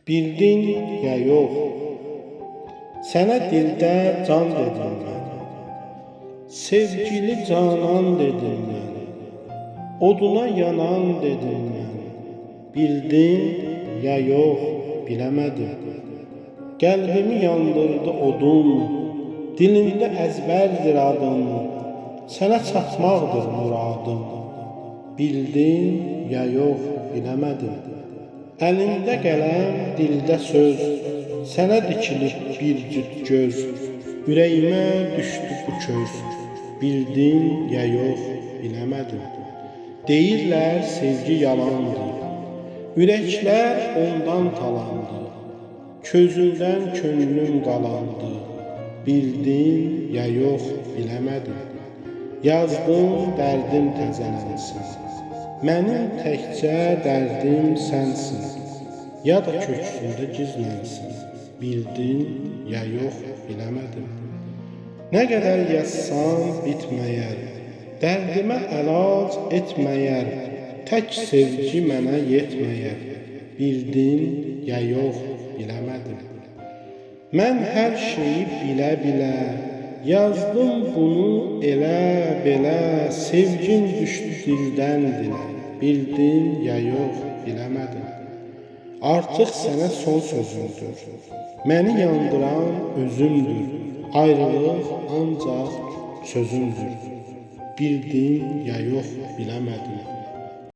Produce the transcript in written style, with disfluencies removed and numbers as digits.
Bildin ya yox, sənə dildə can dedim mən, sevgili canan dedim mən, oduna yanan dedim mən. Bildin ya yox, biləmədim. Qəlbimi yandırdı odun, dilimdə əzbərdir adın, sənə çatmaqdır muradım. Bildin ya yox, biləmədim. Əlində qələm, dildə söz, sənə dikilib bir cüt göz, ürəyimə düşdü bu köz. Bildin ya yox, biləmədim. Deyirlər sevgi yalandır, ürəklər ondan talandı, közündən könlüm qalandı. Bildin ya yox, biləmədim. Yazdım dərdim təzələnsin, mənim təkcə dərdim sənsin, ya da köksündə gizlənsin. Bildin ya yox, biləmədim. Nə qədər yazsam bitməyər, dərdimə əlac etməyər, tək sevgi mənə yetməyər. Bildin ya yox, biləmədim. Mən hər şeyi bilə-bilə yazdım bunu elə-belə, sevgin düşdü dildən dilə. Bildin ya yox, biləmədim. Artıq sənə son sözümdür, məni yandıran özümdür, ayrılıq ancaq sözümdür. Bildin ya yox, biləmədim.